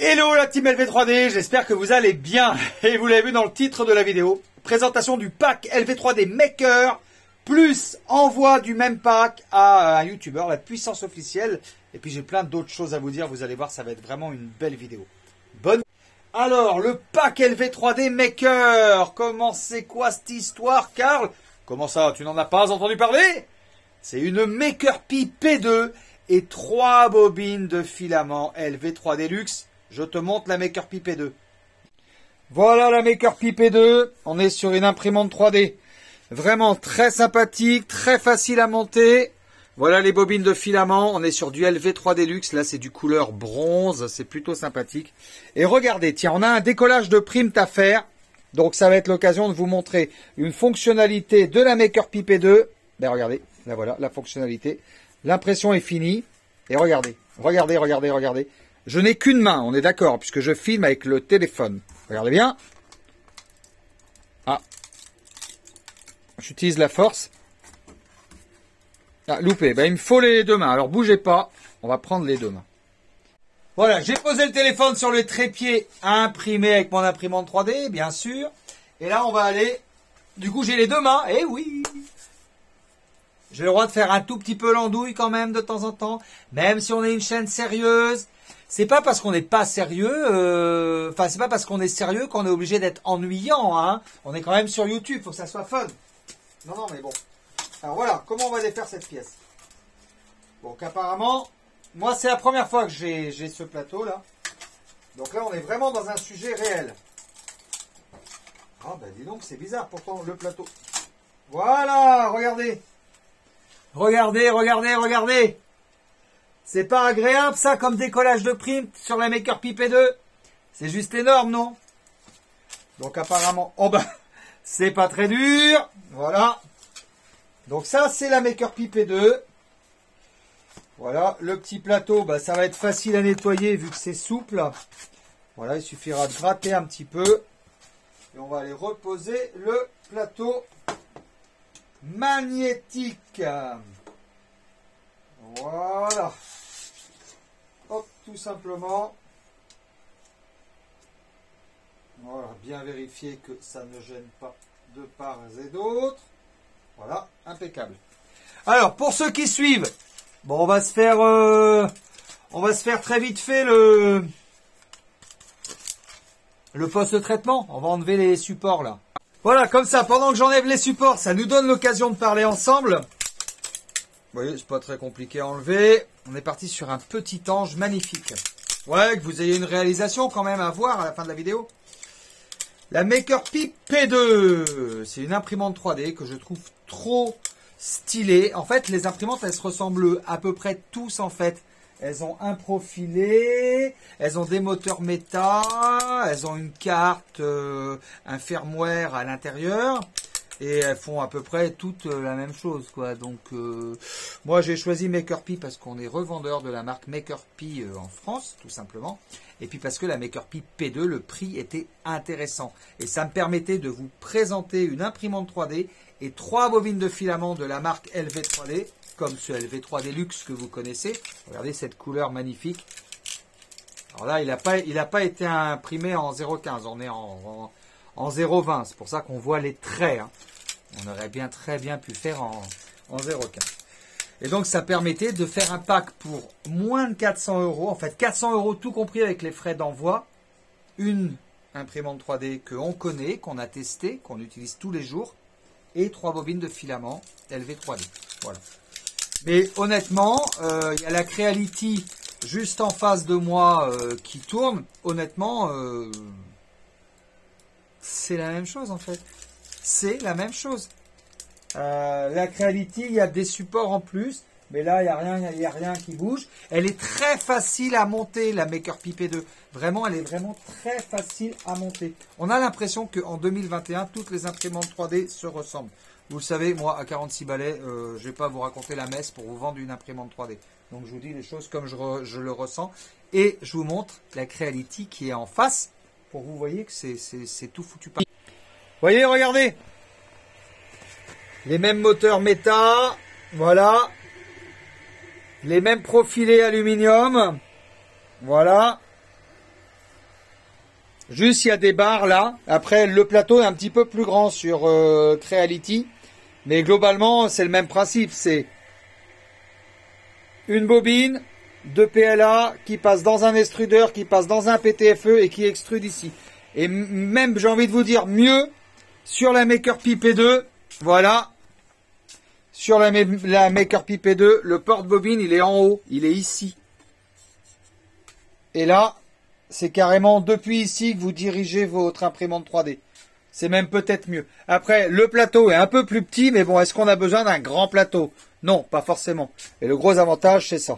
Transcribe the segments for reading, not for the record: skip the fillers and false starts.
Hello la team LV3D, j'espère que vous allez bien. Et vous l'avez vu dans le titre de la vidéo, présentation du pack LV3D Maker, plus envoi du même pack à un YouTuber, la puissance officielle. Et puis j'ai plein d'autres choses à vous dire, vous allez voir, ça va être vraiment une belle vidéo. Bonne. Alors, le pack LV3D Maker, comment c'est quoi cette histoire, Karl? Comment ça, tu n'en as pas entendu parler? C'est une MakerPi P2 et 3 bobines de filament LV3D Luxe. Je te montre la MakerPi P2. Voilà la MakerPi P2. On est sur une imprimante 3D. Vraiment très sympathique, très facile à monter. Voilà les bobines de filament. On est sur du LV3D Luxe. Là, c'est du couleur bronze. C'est plutôt sympathique. Et regardez, tiens, on a un décollage de print à faire. Donc, ça va être l'occasion de vous montrer une fonctionnalité de la MakerPi P2. Ben, regardez. Là, voilà, la fonctionnalité. L'impression est finie. Et regardez, regardez, regardez, regardez. Je n'ai qu'une main, on est d'accord, puisque je filme avec le téléphone. Regardez bien. Ah. J'utilise la force. Ah, loupé. Ben, il me faut les deux mains. Alors, bougez pas. On va prendre les deux mains. Voilà, j'ai posé le téléphone sur le trépied à imprimer avec mon imprimante 3D, bien sûr. Et là, on va aller... Du coup, j'ai les deux mains. Eh oui! J'ai le droit de faire un tout petit peu l'andouille quand même de temps en temps. Même si on est une chaîne sérieuse. C'est pas parce qu'on n'est pas sérieux, enfin c'est pas parce qu'on est sérieux qu'on est obligé d'être ennuyant, hein. On est quand même sur YouTube, faut que ça soit fun. Non, non, mais bon. Alors voilà, comment on va défaire cette pièce? Donc apparemment, moi c'est la première fois que j'ai ce plateau là. Donc là on est vraiment dans un sujet réel. Ah bah dis donc, c'est bizarre pourtant le plateau. Voilà, regardez. Regardez, regardez, regardez. C'est pas agréable ça comme décollage de print sur la MakerPi P2. C'est juste énorme, non? Donc apparemment, oh ben, c'est pas très dur. Voilà. Donc ça, c'est la MakerPi P2. Voilà, le petit plateau, bah, ça va être facile à nettoyer vu que c'est souple. Voilà, il suffira de gratter un petit peu. Et on va aller reposer le plateau magnétique. Voilà. Hop, tout simplement. Voilà, bien vérifier que ça ne gêne pas de part et d'autre. Voilà, impeccable. Alors, pour ceux qui suivent, bon, on va se faire très vite fait le post-traitement. On va enlever les supports là. Voilà, comme ça, pendant que j'enlève les supports, ça nous donne l'occasion de parler ensemble. Vous voyez, c'est pas très compliqué à enlever. On est parti sur un petit ange magnifique. Ouais, que vous ayez une réalisation quand même à voir à la fin de la vidéo. La MakerPi P2. C'est une imprimante 3D que je trouve trop stylée. En fait, les imprimantes, elles se ressemblent à peu près tous en fait. Elles ont un profilé, elles ont des moteurs méta, elles ont une carte, un firmware à l'intérieur. Et elles font à peu près toutes la même chose, quoi. Donc, moi, j'ai choisi MakerPi parce qu'on est revendeur de la marque MakerPi en France, tout simplement. Et puis parce que la MakerPi P2, le prix était intéressant. Et ça me permettait de vous présenter une imprimante 3D et 3 bobines de filament de la marque LV3D, comme ce LV3D Luxe que vous connaissez. Regardez cette couleur magnifique. Alors là, il n'a pas été imprimé en 0,15, on est en 0,20. C'est pour ça qu'on voit les traits, hein. On aurait très bien pu faire en 0,15. Et donc, ça permettait de faire un pack pour moins de 400 €. En fait, 400 € tout compris avec les frais d'envoi. Une imprimante 3D qu'on connaît, qu'on a testé, qu'on utilise tous les jours. Et 3 bobines de filament LV3D. Voilà. Mais honnêtement, il y a la Creality juste en face de moi qui tourne. Honnêtement, c'est la même chose en fait. C'est la même chose. La Creality, il y a des supports en plus. Mais là, il n'y a rien qui bouge. Elle est très facile à monter, la MakerPi P2. Vraiment, elle est vraiment très facile à monter. On a l'impression qu'en 2021, toutes les imprimantes 3D se ressemblent. Vous le savez, moi, à 46 balais, je ne vais pas vous raconter la messe pour vous vendre une imprimante 3D. Donc, je vous dis les choses comme je le ressens. Et je vous montre la Creality qui est en face pour que vous voyez que c'est tout foutu par. Voyez, regardez. Les mêmes moteurs méta. Voilà. Les mêmes profilés aluminium. Voilà. Juste, il y a des barres là. Après, le plateau est un petit peu plus grand sur Creality. Mais globalement, c'est le même principe. C'est une bobine de PLA qui passe dans un extrudeur, qui passe dans un PTFE et qui extrude ici. Et même, j'ai envie de vous dire, mieux, sur la MakerPi P2, voilà. Sur la MakerPi P2, le porte-bobine, il est en haut. Il est ici. Et là, c'est carrément depuis ici que vous dirigez votre imprimante 3D. C'est même peut-être mieux. Après, le plateau est un peu plus petit, mais bon, est-ce qu'on a besoin d'un grand plateau? Non, pas forcément. Et le gros avantage, c'est ça.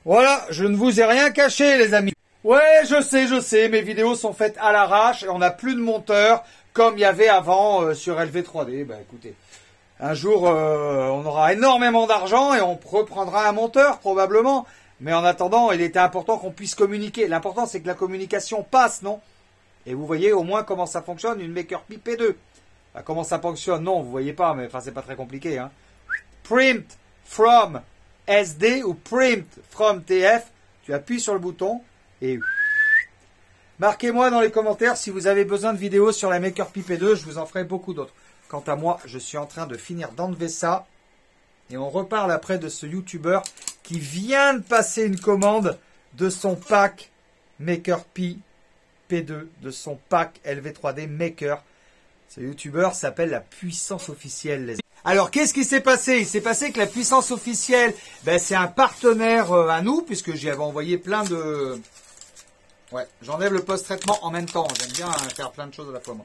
Voilà, je ne vous ai rien caché, les amis. Ouais, je sais, mes vidéos sont faites à l'arrache et on n'a plus de monteur comme il y avait avant sur LV3D. Bah écoutez, un jour, on aura énormément d'argent et on reprendra un monteur, probablement. Mais en attendant, il était important qu'on puisse communiquer. L'important, c'est que la communication passe, non? Et vous voyez au moins comment ça fonctionne, une MakerPi P2. Bah, comment ça fonctionne? Non, vous voyez pas, mais enfin, c'est pas très compliqué. Hein. Print from SD ou print from TF. Tu appuies sur le bouton et... Marquez-moi dans les commentaires si vous avez besoin de vidéos sur la MakerPi P2. Je vous en ferai beaucoup d'autres. Quant à moi, je suis en train de finir d'enlever ça. Et on reparle après de ce YouTuber qui vient de passer une commande de son pack MakerPi P2, de son pack LV3D Maker. Ce YouTuber s'appelle La Puissance Officielle. Les... Alors, qu'est-ce qui s'est passé? Il s'est passé que La Puissance Officielle, ben, c'est un partenaire à nous, puisque j'y avais envoyé plein de... Ouais, j'enlève le post-traitement en même temps. J'aime bien faire plein de choses à la fois, moi.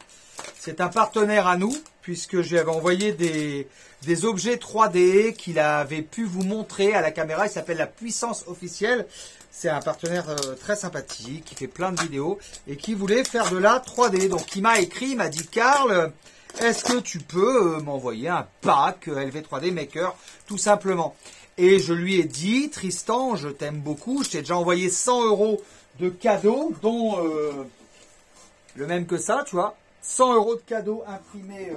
C'est un partenaire à nous, puisque je lui avais envoyé des objets 3D qu'il avait pu vous montrer à la caméra. Il s'appelle La Puissance Officielle. C'est un partenaire très sympathique, qui fait plein de vidéos et qui voulait faire de la 3D. Donc il m'a écrit, il m'a dit, Karl, est-ce que tu peux m'envoyer un pack LV3D Maker, tout simplement? Et je lui ai dit, Tristan, je t'aime beaucoup, je t'ai déjà envoyé 100 € de cadeaux, dont le même que ça, tu vois. 100 € de cadeaux imprimés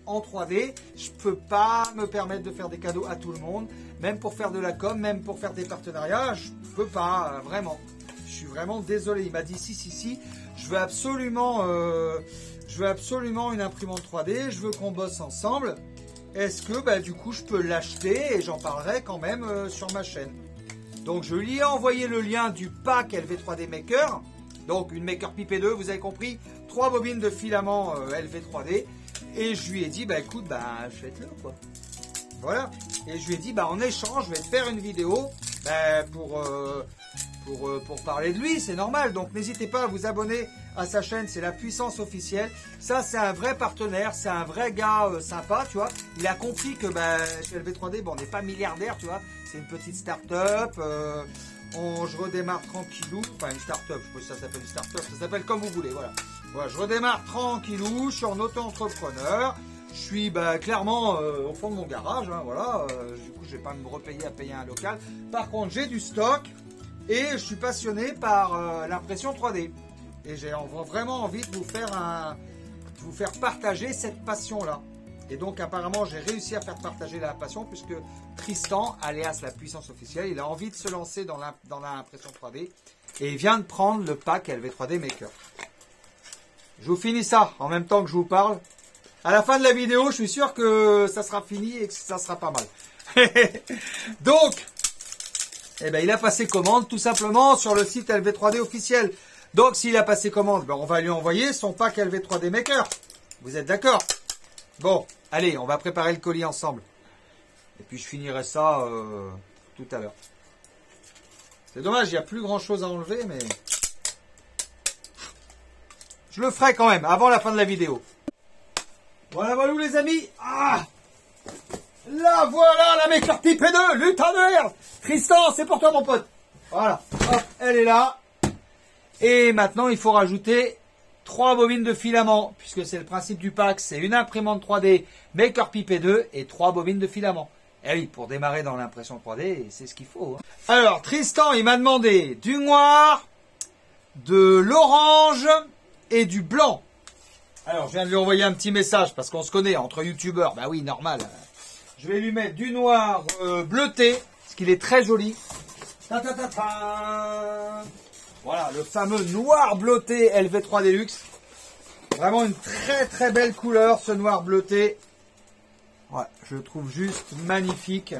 en 3D. Je peux pas me permettre de faire des cadeaux à tout le monde, même pour faire de la com, même pour faire des partenariats, je peux pas, vraiment. Je suis vraiment désolé. Il m'a dit si, je veux absolument une imprimante 3D, je veux qu'on bosse ensemble. Est-ce que bah, du coup je peux l'acheter et j'en parlerai quand même sur ma chaîne. Donc je lui ai envoyé le lien du pack LV3D Maker. Donc une MakerPi P2, vous avez compris, 3 bobines de filament LV3D. Et je lui ai dit, bah écoute, bah faites-le quoi. Voilà. Et je lui ai dit, bah en échange, je vais te faire une vidéo bah, pour parler de lui, c'est normal. Donc n'hésitez pas à vous abonner à sa chaîne, c'est La Puissance Officielle. Ça, c'est un vrai partenaire, c'est un vrai gars sympa, tu vois. Il a compris que bah, chez LV3D, bon, on n'est pas milliardaire, tu vois. C'est une petite start-up. Je redémarre tranquillou. Enfin, une start-up, je sais pas si ça s'appelle une start-up, ça s'appelle comme vous voulez, voilà. Voilà, je redémarre tranquillou, je suis en auto-entrepreneur. Je suis bah, clairement au fond de mon garage, hein, voilà. Du coup, je vais pas me repayer à payer un local. Par contre, j'ai du stock et je suis passionné par l'impression 3D. Et j'ai vraiment envie de vous faire partager cette passion-là. Et donc, apparemment, j'ai réussi à faire partager la passion puisque Tristan, alias La Puissance Officielle, il a envie de se lancer dans l'impression 3D et il vient de prendre le pack LV3D Maker. Je vous finis ça en même temps que je vous parle. À la fin de la vidéo, je suis sûr que ça sera fini et que ça sera pas mal. Donc, eh ben, il a passé commande tout simplement sur le site LV3D officiel. Donc, s'il a passé commande, ben, on va lui envoyer son pack LV3D Maker. Vous êtes d'accord? Bon, allez, on va préparer le colis ensemble. Et puis, je finirai ça tout à l'heure. C'est dommage, il n'y a plus grand chose à enlever, mais... je le ferai quand même, avant la fin de la vidéo. Voilà, voilà les amis. Ah, là, voilà la MakerPi P2, lutin de herbe. Tristan, c'est pour toi mon pote. Voilà, hop, elle est là. Et maintenant, il faut rajouter 3 bobines de filament, puisque c'est le principe du pack. C'est une imprimante 3D MakerPi P2 et 3 bobines de filament. Eh oui, pour démarrer dans l'impression 3D, c'est ce qu'il faut. Hein. Alors, Tristan, il m'a demandé du noir, de l'orange et du blanc. Alors, je viens de lui envoyer un petit message parce qu'on se connaît entre youtubeurs. Bah oui, normal. Je vais lui mettre du noir bleuté, parce qu'il est très joli. Ta ta ta ta. Voilà, le fameux noir bleuté LV3 Deluxe. Vraiment une très très belle couleur, ce noir bleuté. Ouais, je le trouve juste magnifique.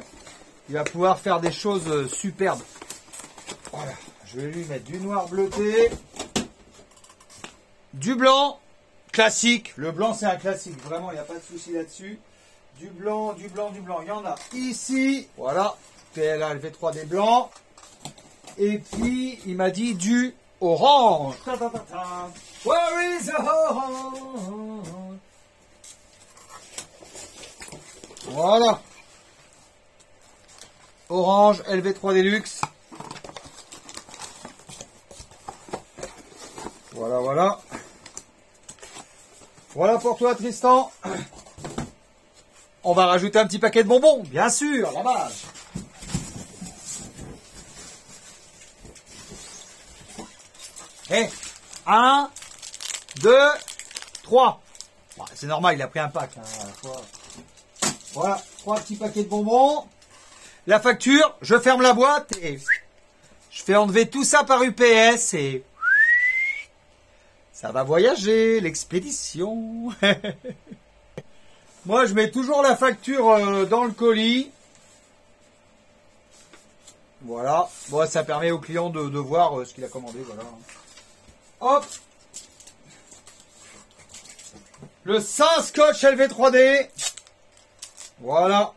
Il va pouvoir faire des choses superbes. Voilà, je vais lui mettre du noir bleuté. Du blanc, classique. Le blanc, c'est un classique. Vraiment, il n'y a pas de souci là-dessus. Du blanc, du blanc, du blanc. Il y en a ici. Voilà, PLA LV3D blanc. Et puis, il m'a dit du orange. Ta, ta, ta, ta. Where is the orange? Voilà. Orange LV3 Deluxe. Voilà, voilà. Voilà pour toi, Tristan. On va rajouter un petit paquet de bonbons, bien sûr, la base. Et 1, 2, 3. Bon, c'est normal, il a pris un pack. Hein, à la fois. Voilà, 3 petits paquets de bonbons. La facture, je ferme la boîte et je fais enlever tout ça par UPS et ça va voyager, l'expédition. Moi, je mets toujours la facture dans le colis. Voilà. Bon, ça permet au client de voir ce qu'il a commandé. Voilà. Hop. Le Saint Scotch LV3D. Voilà.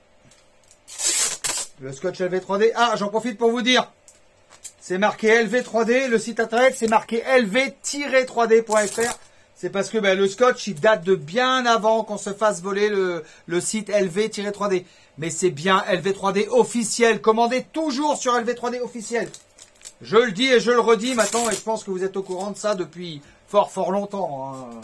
Le Scotch LV3D. Ah, j'en profite pour vous dire. C'est marqué LV3D. Le site internet, c'est marqué lv-3d.fr. C'est parce que le Scotch, il date de bien avant qu'on se fasse voler le site LV-3D. Mais c'est bien LV3D officiel. Commandez toujours sur LV3D officiel. Je le dis et je le redis maintenant. Et je pense que vous êtes au courant de ça depuis fort longtemps. Hein.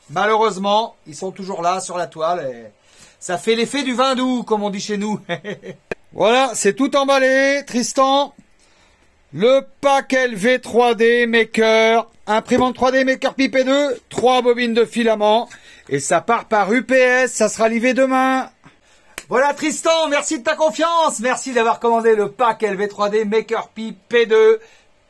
Malheureusement, ils sont toujours là sur la toile. Et ça fait l'effet du vin doux, comme on dit chez nous. Voilà, c'est tout emballé, Tristan. Le pack LV3D Maker, imprimante 3D Maker Pi P2, 3 bobines de filament. Et ça part par UPS, ça sera livré demain. Voilà Tristan, merci de ta confiance. Merci d'avoir commandé le pack LV3D Maker Pi P2.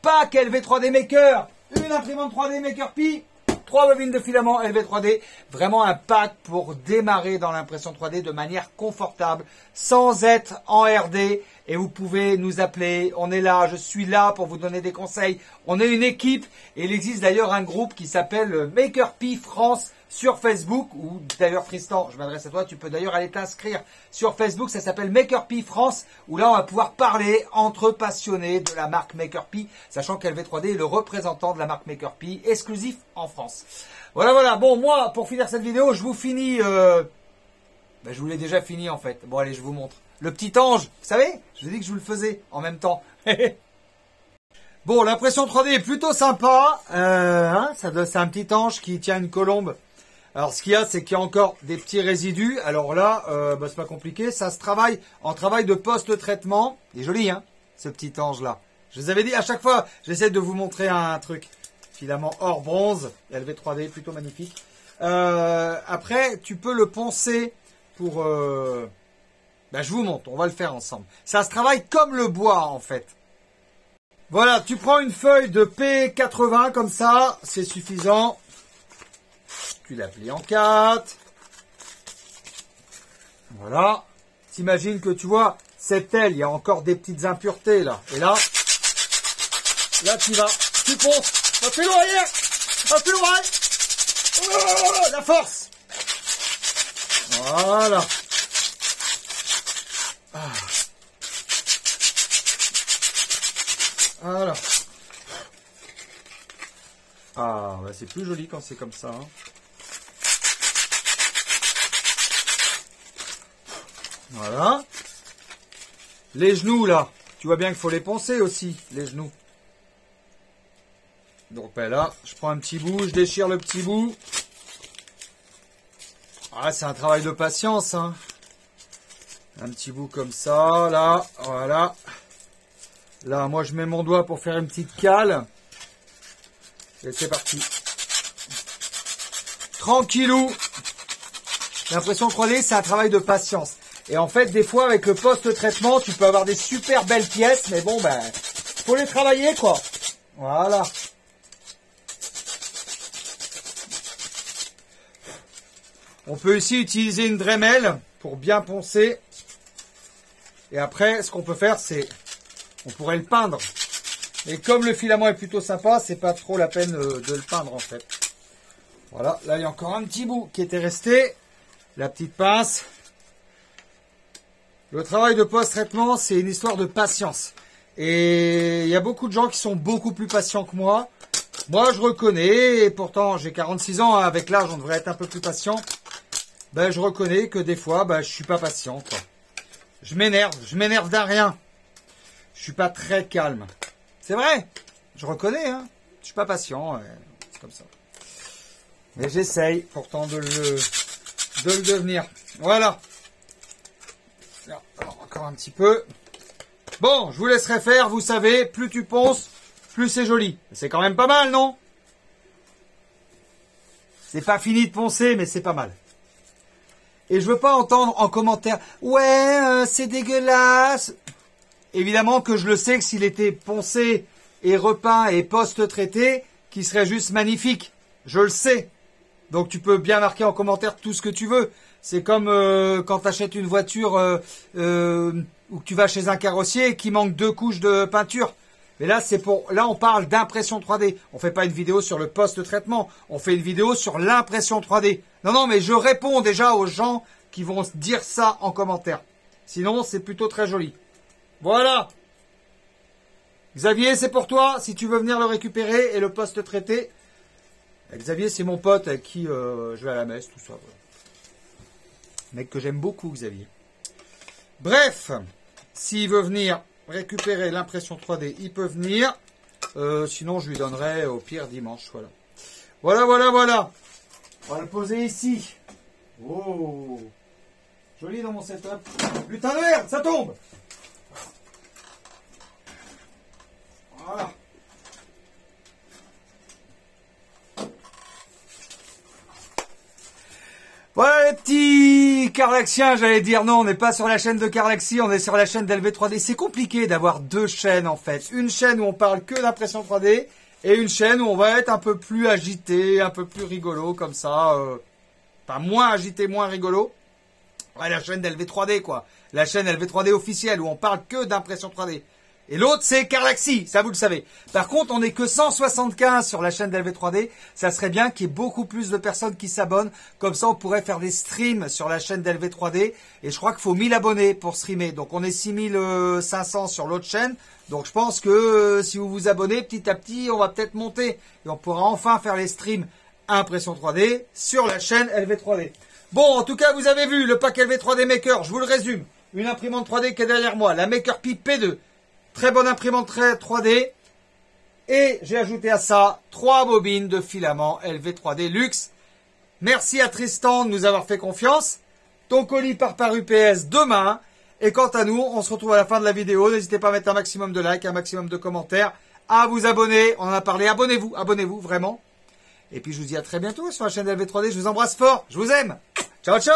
Pack LV3D Maker, une imprimante 3D Maker Pi, 3 bobines de filament LV3D. Vraiment un pack pour démarrer dans l'impression 3D de manière confortable, sans être en RD. Et vous pouvez nous appeler, on est là, je suis là pour vous donner des conseils. On est une équipe et il existe d'ailleurs un groupe qui s'appelle Maker Pi France sur Facebook. Ou d'ailleurs Tristan, je m'adresse à toi, tu peux d'ailleurs aller t'inscrire sur Facebook. Ça s'appelle Maker Pi France où là on va pouvoir parler entre passionnés de la marque Maker Pi. Sachant qu'LV3D est le représentant de la marque Maker Pi exclusif en France. Voilà. Bon, moi pour finir cette vidéo, je vous finis... je vous l'ai déjà fini en fait. Bon allez, je vous montre. Le petit ange, vous savez, je vous ai dit que je vous le faisais en même temps. Bon, l'impression 3D est plutôt sympa. C'est un petit ange qui tient une colombe. Alors, ce qu'il y a, c'est qu'il y a encore des petits résidus. Alors là, c'est pas compliqué. Ça se travaille en travail de post-traitement. Il est joli, hein, ce petit ange-là. Je vous avais dit, à chaque fois, j'essaie de vous montrer un truc. Filament or bronze, LV3D, plutôt magnifique. Après, tu peux le poncer pour... je vous montre, on va le faire ensemble. Ça se travaille comme le bois en fait. Voilà, tu prends une feuille de P80 comme ça, c'est suffisant. Tu la plies en 4. Voilà. T'imagines que tu vois, cette aile, il y a encore des petites impuretés là. Et là tu vas, tu ponces. Va plus loin arrière. Va plus loin. Oh, la force. Voilà. Voilà. C'est plus joli quand c'est comme ça. Hein. Voilà. Les genoux là, tu vois bien qu'il faut les poncer aussi, les genoux. Donc là, je prends un petit bout, je déchire le petit bout. C'est un travail de patience. Hein. Un petit bout comme ça, là, voilà. Là, moi, je mets mon doigt pour faire une petite cale. Et c'est parti. Tranquillou. L'impression 3D, c'est un travail de patience. Et en fait, des fois, avec le post-traitement, tu peux avoir des super belles pièces. Mais bon, faut les travailler, quoi. Voilà. On peut aussi utiliser une Dremel pour bien poncer. Et après, ce qu'on peut faire, c'est... On pourrait le peindre. Et comme le filament est plutôt sympa, c'est pas trop la peine de le peindre, en fait. Voilà, là, il y a encore un petit bout qui était resté. La petite pince. Le travail de post-traitement, c'est une histoire de patience. Et il y a beaucoup de gens qui sont beaucoup plus patients que moi. Moi, je reconnais, et pourtant, j'ai 46 ans, hein, avec l'âge, on devrait être un peu plus patient. Ben, je reconnais que des fois, ben, je suis pas patient, quoi. Je m'énerve d'un rien. Je suis pas très calme. C'est vrai, je reconnais, hein. Je suis pas patient, c'est comme ça. Mais j'essaye pourtant de le devenir. Voilà. Alors, encore un petit peu. Bon, je vous laisserai faire, vous savez, plus tu ponces, plus c'est joli. C'est quand même pas mal, non? C'est pas fini de poncer, mais c'est pas mal. Et je veux pas entendre en commentaire, ouais, c'est dégueulasse. Évidemment que je le sais que s'il était poncé et repeint et post-traité, qu'il serait juste magnifique. Je le sais. Donc tu peux bien marquer en commentaire tout ce que tu veux. C'est comme quand tu achètes une voiture ou que tu vas chez un carrossier et qu'il manque 2 couches de peinture. Mais là, là, on parle d'impression 3D. On fait pas une vidéo sur le post-traitement. On fait une vidéo sur l'impression 3D. Non, mais je réponds déjà aux gens qui vont dire ça en commentaire. Sinon, c'est plutôt très joli. Voilà. Xavier, c'est pour toi. Si tu veux venir le récupérer et le post-traiter. Xavier, c'est mon pote avec qui je vais à la messe, tout ça. Voilà. Mec que j'aime beaucoup, Xavier. Bref, s'il veut venir récupérer l'impression 3D, il peut venir. Sinon, je lui donnerai au pire dimanche. Voilà. Voilà. On va le poser ici. Oh, joli dans mon setup. Putain de merde, ça tombe. Voilà. Voilà les petits Carlaxiens, j'allais dire non, on n'est pas sur la chaîne de Carlaxi, on est sur la chaîne d'LV3D. C'est compliqué d'avoir 2 chaînes en fait. Une chaîne où on parle que d'impression 3D et une chaîne où on va être un peu plus agité, un peu plus rigolo comme ça. Enfin moins agité, moins rigolo. Ouais, la chaîne d'LV3D quoi. La chaîne LV3D officielle où on parle que d'impression 3D. Et l'autre, c'est Carlaxi, ça vous le savez. Par contre, on n'est que 175 sur la chaîne d'LV3D. Ça serait bien qu'il y ait beaucoup plus de personnes qui s'abonnent. Comme ça, on pourrait faire des streams sur la chaîne d'LV3D. Et je crois qu'il faut 1000 abonnés pour streamer. Donc, on est 6500 sur l'autre chaîne. Donc, je pense que si vous vous abonnez, petit à petit, on va peut-être monter. Et on pourra enfin faire les streams impression 3D sur la chaîne LV3D. Bon, en tout cas, vous avez vu le pack LV3D Maker. Je vous le résume. Une imprimante 3D qui est derrière moi. La MakerPi P2. Très bonne imprimante 3D. Et j'ai ajouté à ça 3 bobines de filament LV3D Luxe. Merci à Tristan de nous avoir fait confiance. Ton colis part par UPS demain. Et quant à nous, on se retrouve à la fin de la vidéo. N'hésitez pas à mettre un maximum de likes, un maximum de commentaires, à vous abonner. On en a parlé. Abonnez-vous, vraiment. Et puis je vous dis à très bientôt sur la chaîne LV3D. Je vous embrasse fort. Je vous aime. Ciao, ciao.